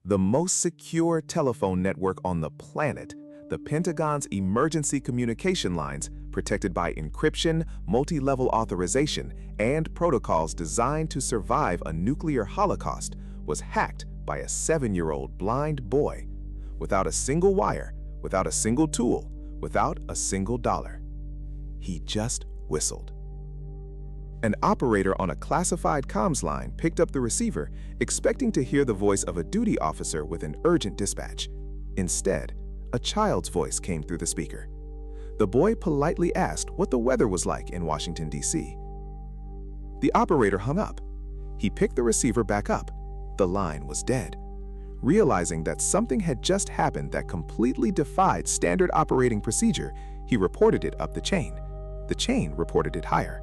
The most secure telephone network on the planet, the Pentagon's emergency communication lines, protected by encryption, multi-level authorization, and protocols designed to survive a nuclear holocaust, was hacked by a 7-year-old blind boy, without a single wire, without a single tool, without a single dollar. He just whistled. An operator on a classified comms line picked up the receiver, expecting to hear the voice of a duty officer with an urgent dispatch. Instead, a child's voice came through the speaker. The boy politely asked what the weather was like in Washington, D.C. The operator hung up. He picked the receiver back up. The line was dead. Realizing that something had just happened that completely defied standard operating procedure, he reported it up the chain. The chain reported it higher.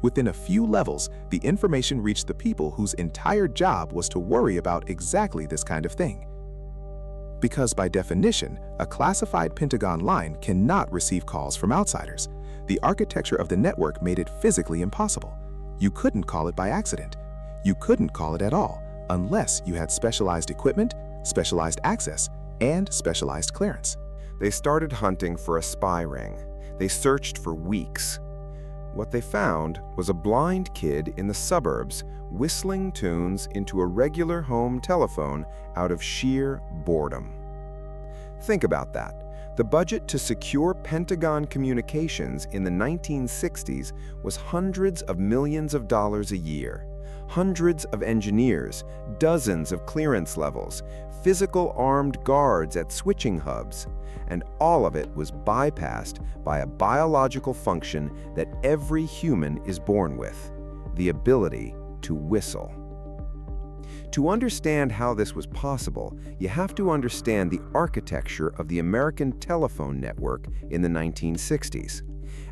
Within a few levels, the information reached the people whose entire job was to worry about exactly this kind of thing. Because by definition, a classified Pentagon line cannot receive calls from outsiders, the architecture of the network made it physically impossible. You couldn't call it by accident. You couldn't call it at all unless you had specialized equipment, specialized access, and specialized clearance. They started hunting for a spy ring. They searched for weeks. What they found was a blind kid in the suburbs whistling tunes into a regular home telephone out of sheer boredom. Think about that. The budget to secure Pentagon communications in the 1960s was hundreds of millions of dollars a year. Hundreds of engineers, dozens of clearance levels, physical armed guards at switching hubs, and all of it was bypassed by a biological function that every human is born with: the ability to whistle. To understand how this was possible, you have to understand the architecture of the American telephone network in the 1960s,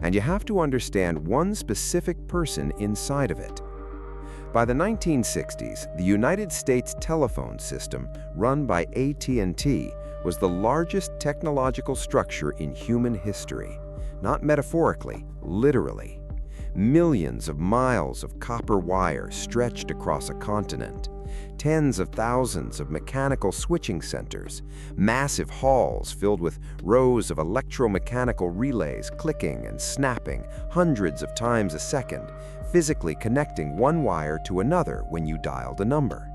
and you have to understand one specific person inside of it. By the 1960s, the United States telephone system, run by AT&T, was the largest technological structure in human history. Not metaphorically, literally. Millions of miles of copper wire stretched across a continent. Tens of thousands of mechanical switching centers. Massive halls filled with rows of electromechanical relays clicking and snapping hundreds of times a second, physically connecting one wire to another when you dialed a number.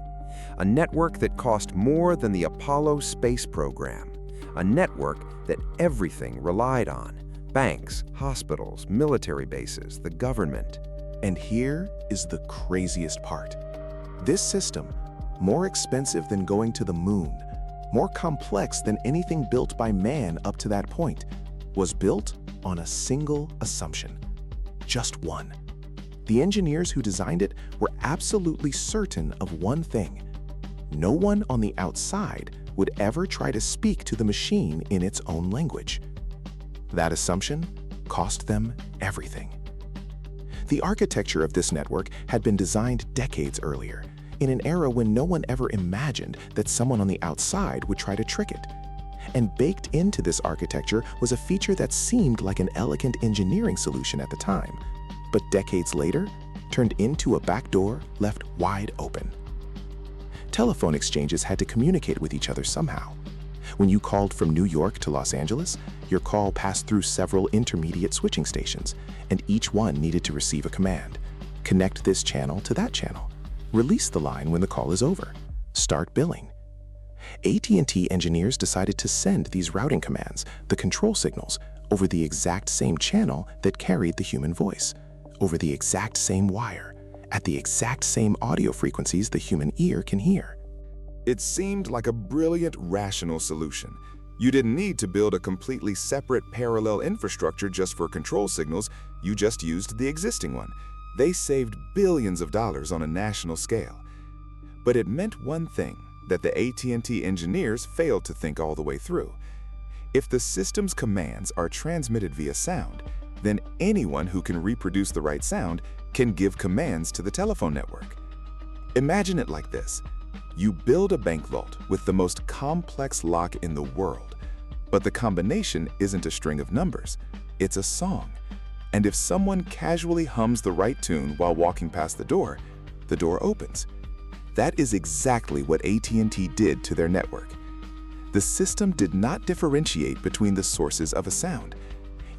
A network that cost more than the Apollo space program. A network that everything relied on. Banks, hospitals, military bases, the government. And here is the craziest part. This system, more expensive than going to the moon, more complex than anything built by man up to that point, was built on a single assumption. Just one. The engineers who designed it were absolutely certain of one thing. No one on the outside would ever try to speak to the machine in its own language. That assumption cost them everything. The architecture of this network had been designed decades earlier, in an era when no one ever imagined that someone on the outside would try to trick it. And baked into this architecture was a feature that seemed like an elegant engineering solution at the time, but decades later turned into a backdoor left wide open. Telephone exchanges had to communicate with each other somehow. When you called from New York to Los Angeles, your call passed through several intermediate switching stations, and each one needed to receive a command. Connect this channel to that channel. Release the line when the call is over. Start billing. AT&T engineers decided to send these routing commands, the control signals, over the exact same channel that carried the human voice, over the exact same wire, at the exact same audio frequencies the human ear can hear. It seemed like a brilliant, rational solution. You didn't need to build a completely separate parallel infrastructure just for control signals, you just used the existing one. They saved billions of dollars on a national scale. But it meant one thing that the AT&T engineers failed to think all the way through. If the system's commands are transmitted via sound, then anyone who can reproduce the right sound can give commands to the telephone network. Imagine it like this. You build a bank vault with the most complex lock in the world, but the combination isn't a string of numbers, it's a song. And if someone casually hums the right tune while walking past the door opens. That is exactly what AT&T did to their network. The system did not differentiate between the sources of a sound.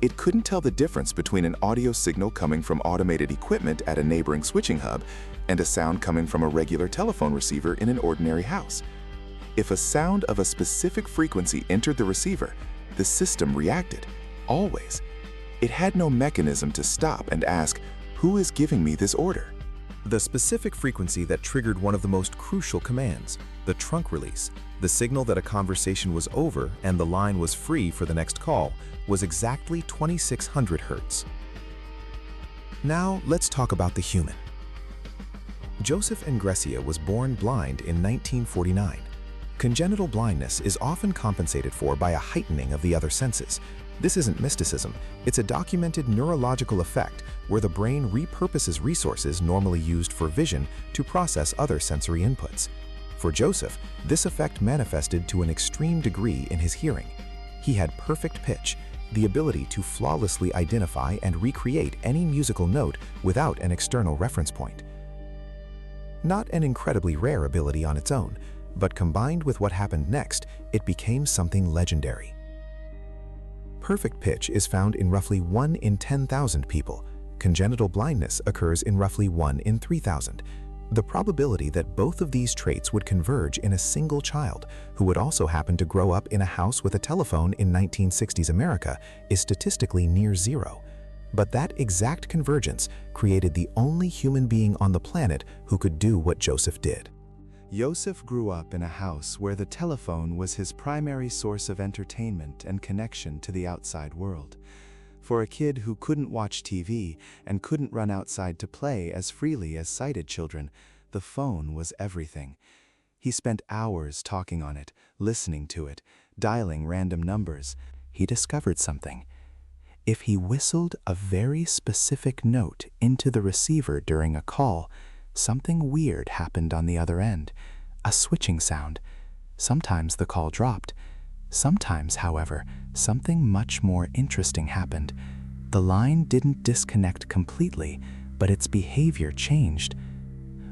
It couldn't tell the difference between an audio signal coming from automated equipment at a neighboring switching hub and a sound coming from a regular telephone receiver in an ordinary house. If a sound of a specific frequency entered the receiver, the system reacted, always. It had no mechanism to stop and ask, "Who is giving me this order?" The specific frequency that triggered one of the most crucial commands, the trunk release, the signal that a conversation was over and the line was free for the next call, was exactly 2600 Hz. Now let's talk about the human. Joseph Engresia was born blind in 1949. Congenital blindness is often compensated for by a heightening of the other senses. This isn't mysticism, it's a documented neurological effect where the brain repurposes resources normally used for vision to process other sensory inputs. For Joseph, this effect manifested to an extreme degree in his hearing. He had perfect pitch, the ability to flawlessly identify and recreate any musical note without an external reference point. Not an incredibly rare ability on its own, but combined with what happened next, it became something legendary. Perfect pitch is found in roughly 1 in 10,000 people. Congenital blindness occurs in roughly 1 in 3,000. The probability that both of these traits would converge in a single child, who would also happen to grow up in a house with a telephone in 1960s America, is statistically near zero. But that exact convergence created the only human being on the planet who could do what Joseph did. Joseph grew up in a house where the telephone was his primary source of entertainment and connection to the outside world. For a kid who couldn't watch TV and couldn't run outside to play as freely as sighted children, the phone was everything. He spent hours talking on it, listening to it, dialing random numbers. He discovered something. If he whistled a very specific note into the receiver during a call, something weird happened on the other end, a switching sound. Sometimes the call dropped. Sometimes, however, something much more interesting happened. The line didn't disconnect completely, but its behavior changed.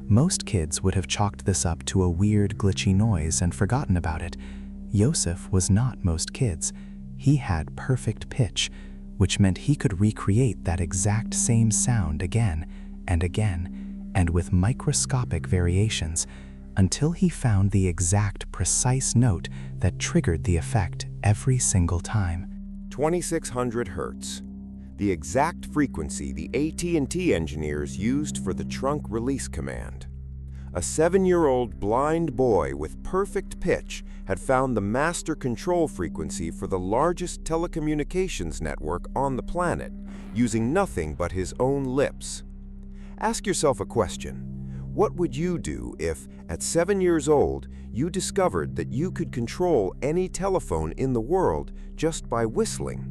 Most kids would have chalked this up to a weird, glitchy noise and forgotten about it. Joseph was not most kids. He had perfect pitch, which meant he could recreate that exact same sound again and again, and with microscopic variations, until he found the exact precise note that triggered the effect every single time. 2600 Hz, the exact frequency the AT&T engineers used for the trunk release command. A 7-year-old blind boy with perfect pitch had found the master control frequency for the largest telecommunications network on the planet, using nothing but his own lips. Ask yourself a question. What would you do if, at 7 years old, you discovered that you could control any telephone in the world just by whistling?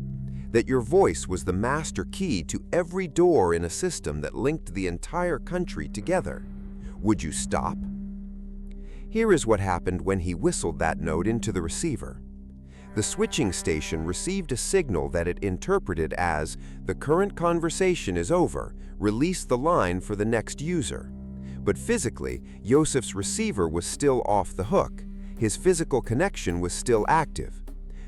That your voice was the master key to every door in a system that linked the entire country together? Would you stop? Here is what happened when he whistled that note into the receiver. The switching station received a signal that it interpreted as, "The current conversation is over, release the line for the next user." But physically, Joseph's receiver was still off the hook. His physical connection was still active.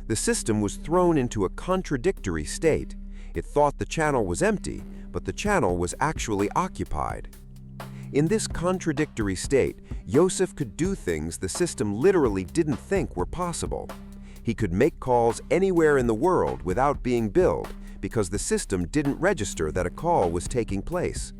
The system was thrown into a contradictory state. It thought the channel was empty, but the channel was actually occupied. In this contradictory state, Joseph could do things the system literally didn't think were possible. He could make calls anywhere in the world without being billed because the system didn't register that a call was taking place.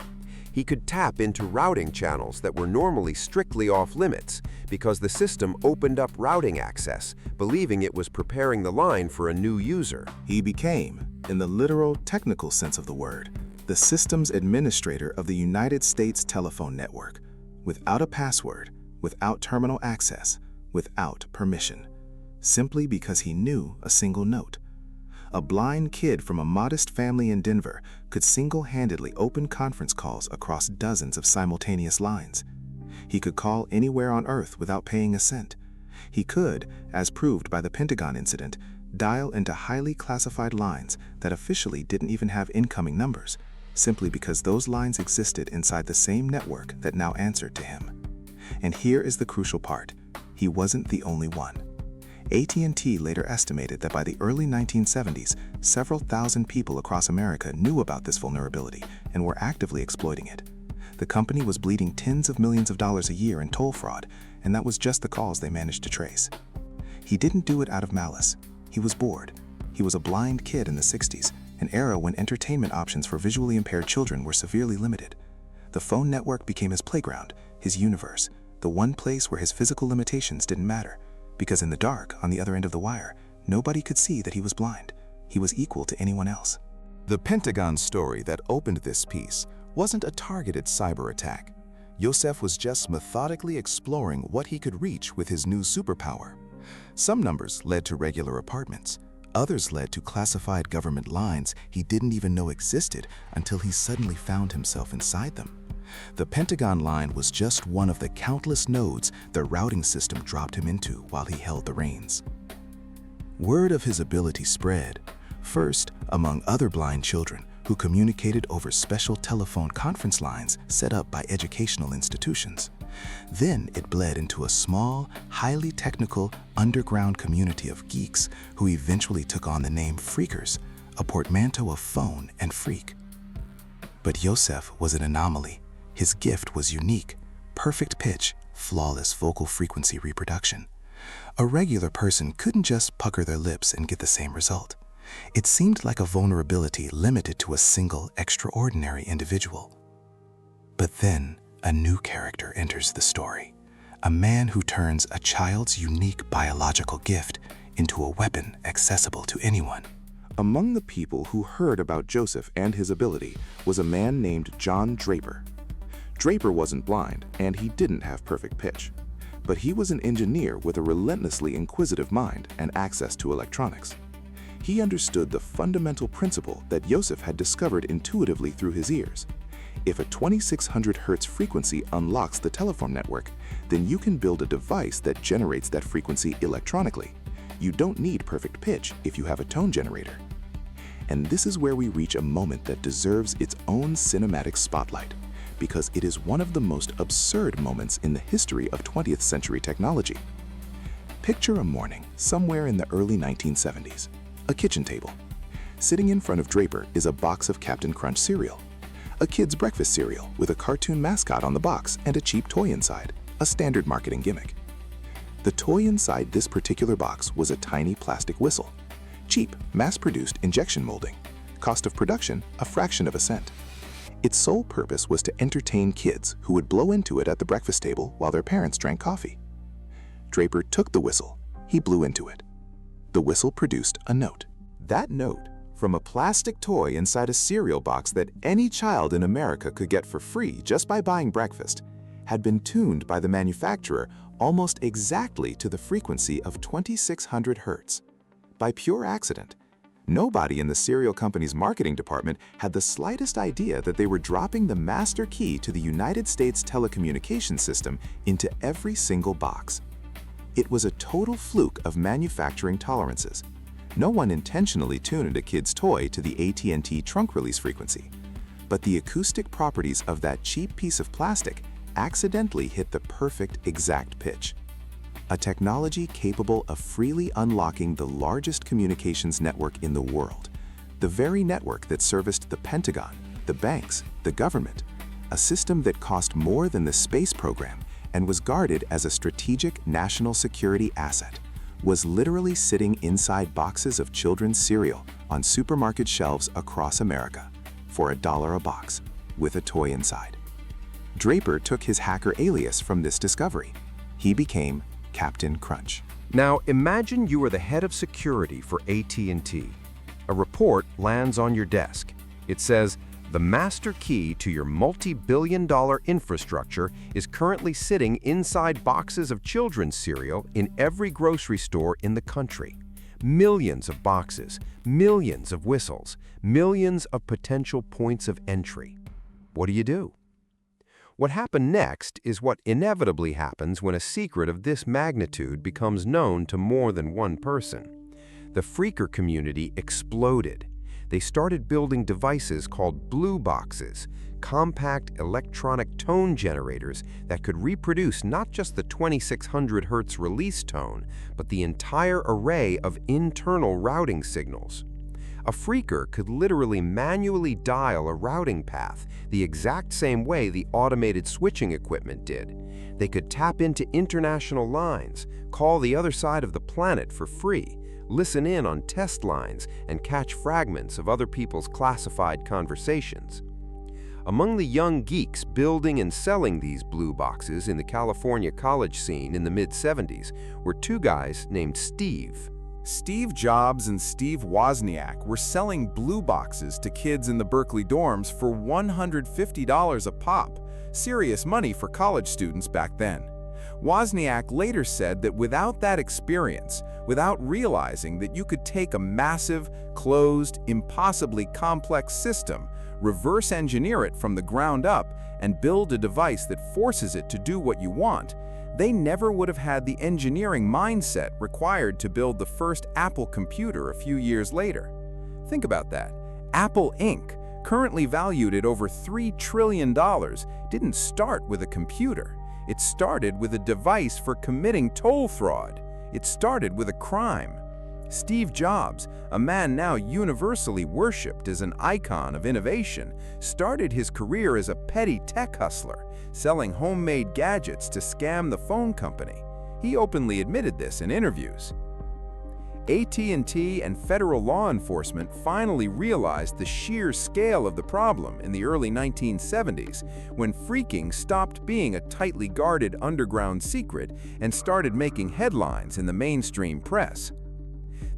He could tap into routing channels that were normally strictly off-limits because the system opened up routing access, believing it was preparing the line for a new user. He became, in the literal technical sense of the word, the systems administrator of the United States telephone network, without a password, without terminal access, without permission, simply because he knew a single note. A blind kid from a modest family in Denver could single-handedly open conference calls across dozens of simultaneous lines. He could call anywhere on Earth without paying a cent. He could, as proved by the Pentagon incident, dial into highly classified lines that officially didn't even have incoming numbers, simply because those lines existed inside the same network that now answered to him. And here is the crucial part. He wasn't the only one. AT&T later estimated that by the early 1970s, several thousand people across America knew about this vulnerability and were actively exploiting it. The company was bleeding tens of millions of dollars a year in toll fraud, and that was just the calls they managed to trace. He didn't do it out of malice. He was bored. He was a blind kid in the 60s, an era when entertainment options for visually impaired children were severely limited. The phone network became his playground, his universe, the one place where his physical limitations didn't matter. Because in the dark, on the other end of the wire, nobody could see that he was blind. He was equal to anyone else. The Pentagon story that opened this piece wasn't a targeted cyber attack. Yosef was just methodically exploring what he could reach with his new superpower. Some numbers led to regular apartments. Others led to classified government lines he didn't even know existed until he suddenly found himself inside them. The Pentagon line was just one of the countless nodes the routing system dropped him into while he held the reins. Word of his ability spread, first among other blind children who communicated over special telephone conference lines set up by educational institutions. Then it bled into a small, highly technical, underground community of geeks who eventually took on the name Phreakers, a portmanteau of phone and freak. But Yosef was an anomaly. His gift was unique, perfect pitch, flawless vocal frequency reproduction. A regular person couldn't just pucker their lips and get the same result. It seemed like a vulnerability limited to a single extraordinary individual. But then, a new character enters the story, a man who turns a child's unique biological gift into a weapon accessible to anyone. Among the people who heard about Joseph and his ability was a man named John Draper. Draper wasn't blind, and he didn't have perfect pitch. But he was an engineer with a relentlessly inquisitive mind and access to electronics. He understood the fundamental principle that Joseph had discovered intuitively through his ears. If a 2600 Hz frequency unlocks the telephone network, then you can build a device that generates that frequency electronically. You don't need perfect pitch if you have a tone generator. And this is where we reach a moment that deserves its own cinematic spotlight, because it is one of the most absurd moments in the history of 20th century technology. Picture a morning somewhere in the early 1970s, a kitchen table. Sitting in front of Draper is a box of Captain Crunch cereal, a kid's breakfast cereal with a cartoon mascot on the box and a cheap toy inside, a standard marketing gimmick. The toy inside this particular box was a tiny plastic whistle, cheap, mass-produced injection molding, cost of production a fraction of a cent. Its sole purpose was to entertain kids who would blow into it at the breakfast table while their parents drank coffee. Draper took the whistle. He blew into it. The whistle produced a note. That note, from a plastic toy inside a cereal box that any child in America could get for free just by buying breakfast, had been tuned by the manufacturer almost exactly to the frequency of 2600 Hz. By pure accident. Nobody in the cereal company's marketing department had the slightest idea that they were dropping the master key to the United States telecommunications system into every single box. It was a total fluke of manufacturing tolerances. No one intentionally tuned a kid's toy to the AT&T trunk release frequency. But the acoustic properties of that cheap piece of plastic accidentally hit the perfect exact pitch. A technology capable of freely unlocking the largest communications network in the world, the very network that serviced the Pentagon, the banks, the government, a system that cost more than the space program and was guarded as a strategic national security asset, was literally sitting inside boxes of children's cereal on supermarket shelves across America for $1 a box, with a toy inside. Draper took his hacker alias from this discovery. He became Captain Crunch. Now imagine you are the head of security for AT&T. A report lands on your desk. It says, the master key to your multi-billion-dollar infrastructure is currently sitting inside boxes of children's cereal in every grocery store in the country. Millions of boxes, millions of whistles, millions of potential points of entry. What do you do? What happened next is what inevitably happens when a secret of this magnitude becomes known to more than one person. The Phreaker community exploded. they started building devices called blue boxes, compact electronic tone generators that could reproduce not just the 2600 Hz release tone, but the entire array of internal routing signals. A phreaker could literally manually dial a routing path the exact same way the automated switching equipment did. They could tap into international lines, call the other side of the planet for free, listen in on test lines, and catch fragments of other people's classified conversations. Among the young geeks building and selling these blue boxes in the California college scene in the mid-70s were two guys named Steve. Steve Jobs and Steve Wozniak were selling blue boxes to kids in the Berkeley dorms for $150 a pop, serious money for college students back then. Wozniak later said that without that experience, without realizing that you could take a massive, closed, impossibly complex system, reverse engineer it from the ground up, and build a device that forces it to do what you want, they never would have had the engineering mindset required to build the first Apple computer a few years later. Think about that. Apple Inc., currently valued at over $3 trillion, didn't start with a computer. It started with a device for committing toll fraud. It started with a crime. Steve Jobs, a man now universally worshipped as an icon of innovation, started his career as a petty tech hustler, selling homemade gadgets to scam the phone company. He openly admitted this in interviews. AT&T and federal law enforcement finally realized the sheer scale of the problem in the early 1970s, when phreaking stopped being a tightly guarded underground secret and started making headlines in the mainstream press.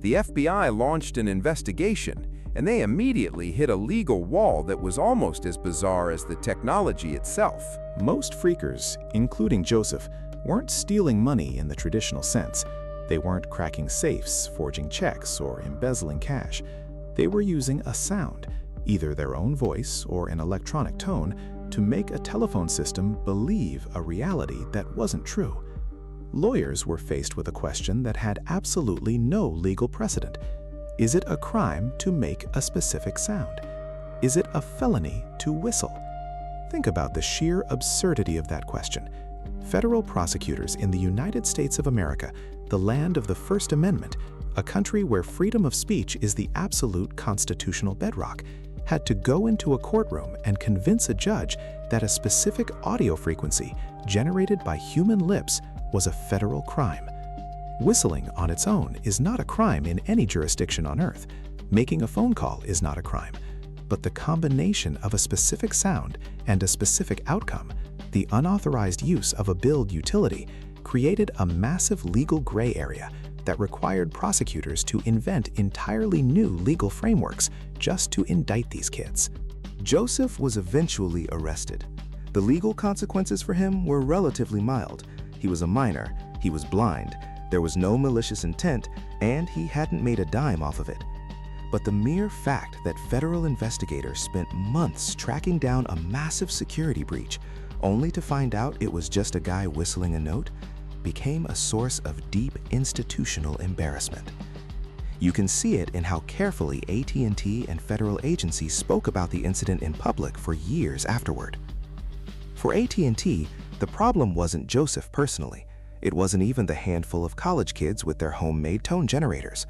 The FBI launched an investigation, and they immediately hit a legal wall that was almost as bizarre as the technology itself. Most phreakers, including Joseph, weren't stealing money in the traditional sense. They weren't cracking safes, forging checks, or embezzling cash. They were using a sound, either their own voice or an electronic tone, to make a telephone system believe a reality that wasn't true. Lawyers were faced with a question that had absolutely no legal precedent. Is it a crime to make a specific sound? Is it a felony to whistle? Think about the sheer absurdity of that question. Federal prosecutors in the United States of America, the land of the First Amendment, a country where freedom of speech is the absolute constitutional bedrock, had to go into a courtroom and convince a judge that a specific audio frequency generated by human lips was a federal crime. Whistling on its own is not a crime in any jurisdiction on Earth. Making a phone call is not a crime. But the combination of a specific sound and a specific outcome, the unauthorized use of a billed utility, created a massive legal gray area that required prosecutors to invent entirely new legal frameworks just to indict these kids. Joseph was eventually arrested. The legal consequences for him were relatively mild. He was a minor, he was blind, there was no malicious intent, and he hadn't made a dime off of it. But the mere fact that federal investigators spent months tracking down a massive security breach, only to find out it was just a guy whistling a note, became a source of deep institutional embarrassment. You can see it in how carefully AT&T and federal agencies spoke about the incident in public for years afterward. For AT&T, the problem wasn't Joseph personally. It wasn't even the handful of college kids with their homemade tone generators.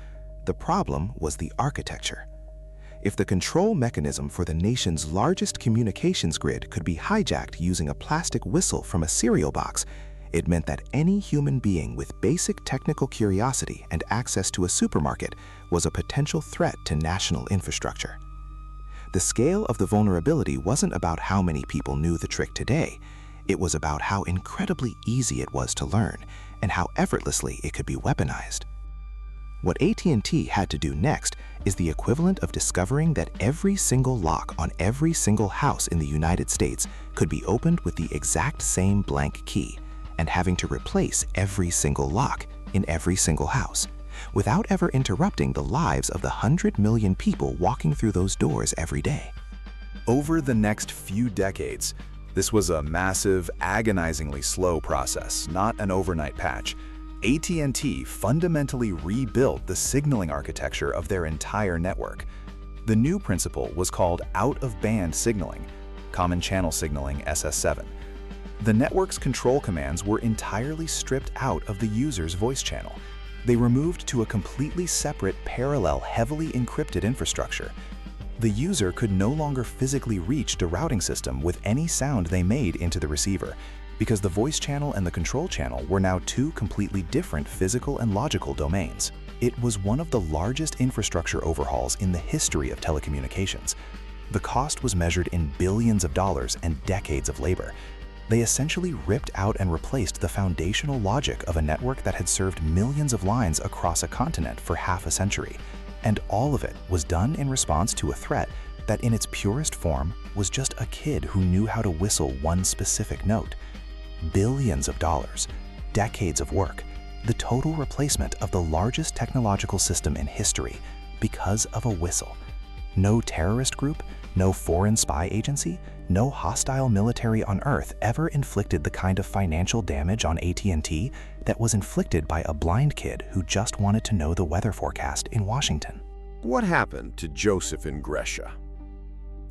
The problem was the architecture. If the control mechanism for the nation's largest communications grid could be hijacked using a plastic whistle from a cereal box, it meant that any human being with basic technical curiosity and access to a supermarket was a potential threat to national infrastructure. The scale of the vulnerability wasn't about how many people knew the trick today. It was about how incredibly easy it was to learn and how effortlessly it could be weaponized. What AT&T had to do next is the equivalent of discovering that every single lock on every single house in the United States could be opened with the exact same blank key, and having to replace every single lock in every single house, without ever interrupting the lives of the 100 million people walking through those doors every day. Over the next few decades, this was a massive, agonizingly slow process, not an overnight patch. AT&T fundamentally rebuilt the signaling architecture of their entire network. The new principle was called out-of-band signaling, common channel signaling SS7. The network's control commands were entirely stripped out of the user's voice channel. They were moved to a completely separate, parallel, heavily encrypted infrastructure. The user could no longer physically reach the routing system with any sound they made into the receiver, because the voice channel and the control channel were now two completely different physical and logical domains. It was one of the largest infrastructure overhauls in the history of telecommunications. The cost was measured in billions of dollars and decades of labor. They essentially ripped out and replaced the foundational logic of a network that had served millions of lines across a continent for half a century. And all of it was done in response to a threat that in its purest form was just a kid who knew how to whistle one specific note. Billions of dollars, decades of work, the total replacement of the largest technological system in history because of a whistle. No terrorist group, no foreign spy agency, no hostile military on Earth ever inflicted the kind of financial damage on AT&T that was inflicted by a blind kid who just wanted to know the weather forecast in Washington. What happened to Joseph and Gresha?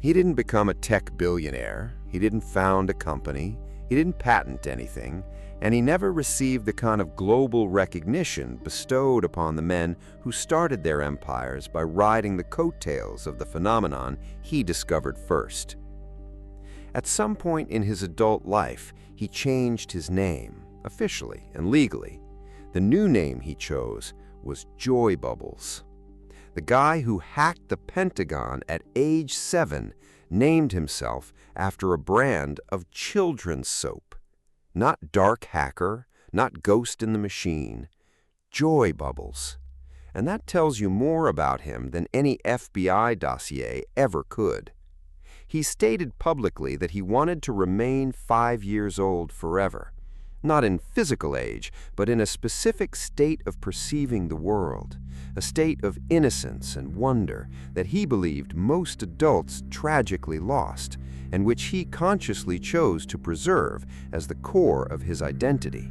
He didn't become a tech billionaire, he didn't found a company, he didn't patent anything, and he never received the kind of global recognition bestowed upon the men who started their empires by riding the coattails of the phenomenon he discovered first. At some point in his adult life, he changed his name, officially and legally. The new name he chose was Joybubbles. The guy who hacked the Pentagon at age 7 named himself after a brand of children's soap. Not Dark Hacker, not Ghost in the Machine, Joybubbles. And that tells you more about him than any FBI dossier ever could. He stated publicly that he wanted to remain 5 years old forever, not in physical age, but in a specific state of perceiving the world, a state of innocence and wonder that he believed most adults tragically lost, and which he consciously chose to preserve as the core of his identity.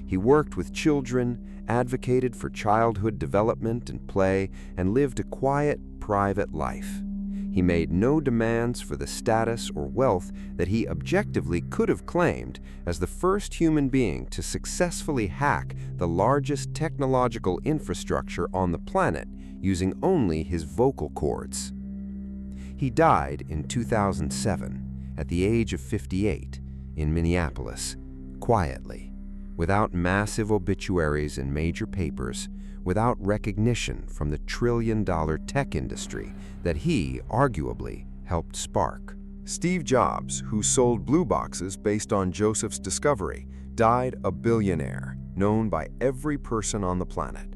He worked with children, advocated for childhood development and play, and lived a quiet, private life. He made no demands for the status or wealth that he objectively could have claimed as the first human being to successfully hack the largest technological infrastructure on the planet using only his vocal cords. He died in 2007 at the age of 58 in Minneapolis, quietly, without massive obituaries in major papers, without recognition from the trillion-dollar tech industry that he, arguably, helped spark. Steve Jobs, who sold blue boxes based on Joseph's discovery, died a billionaire, known by every person on the planet.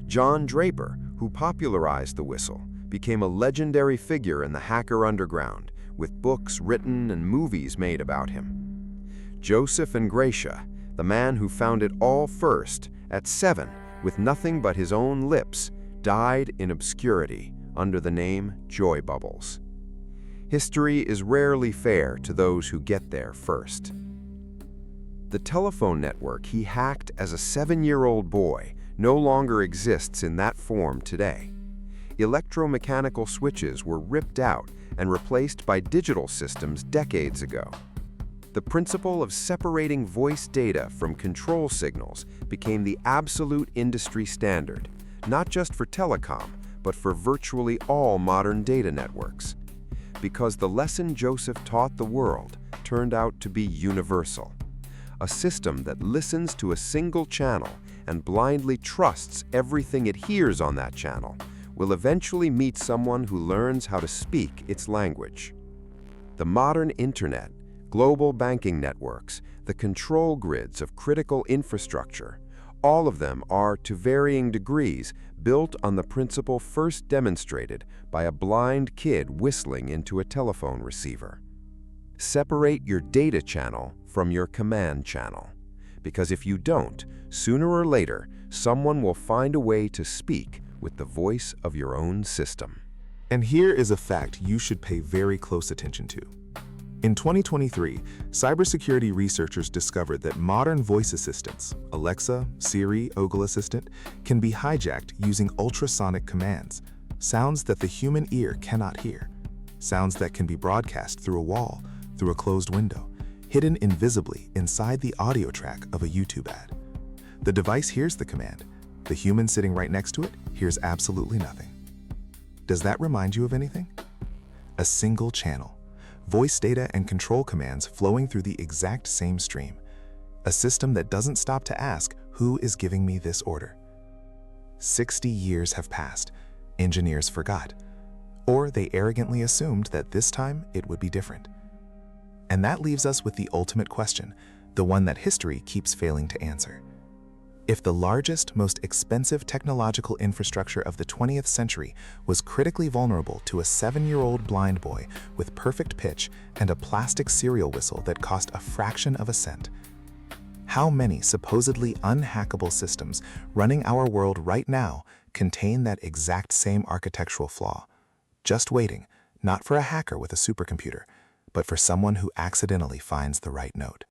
John Draper, who popularized the whistle, became a legendary figure in the hacker underground, with books written and movies made about him. Joseph and Gresha, the man who found it all first, at 7, with nothing but his own lips, died in obscurity under the name Joybubbles. History is rarely fair to those who get there first. The telephone network he hacked as a 7-year-old boy no longer exists in that form today. Electromechanical switches were ripped out and replaced by digital systems decades ago. The principle of separating voice data from control signals became the absolute industry standard, not just for telecom, but for virtually all modern data networks. Because the lesson Joseph taught the world turned out to be universal. A system that listens to a single channel and blindly trusts everything it hears on that channel will eventually meet someone who learns how to speak its language. The modern internet, global banking networks, the control grids of critical infrastructure, all of them are, to varying degrees, built on the principle first demonstrated by a blind kid whistling into a telephone receiver. Separate your data channel from your command channel, because if you don't, sooner or later, someone will find a way to speak with the voice of your own system. And here is a fact you should pay very close attention to. In 2023, cybersecurity researchers discovered that modern voice assistants, Alexa, Siri, Google Assistant, can be hijacked using ultrasonic commands. Sounds that the human ear cannot hear. Sounds that can be broadcast through a wall, through a closed window, hidden invisibly inside the audio track of a YouTube ad. The device hears the command. The human sitting right next to it hears absolutely nothing. Does that remind you of anything? A single channel, voice data and control commands flowing through the exact same stream. A system that doesn't stop to ask, who is giving me this order? 60 years have passed. Engineers forgot. Or they arrogantly assumed that this time it would be different. And that leaves us with the ultimate question, the one that history keeps failing to answer. If the largest, most expensive technological infrastructure of the 20th century was critically vulnerable to a 7-year-old blind boy with perfect pitch and a plastic cereal whistle that cost a fraction of a cent, how many supposedly unhackable systems running our world right now contain that exact same architectural flaw, just waiting, not for a hacker with a supercomputer, but for someone who accidentally finds the right note?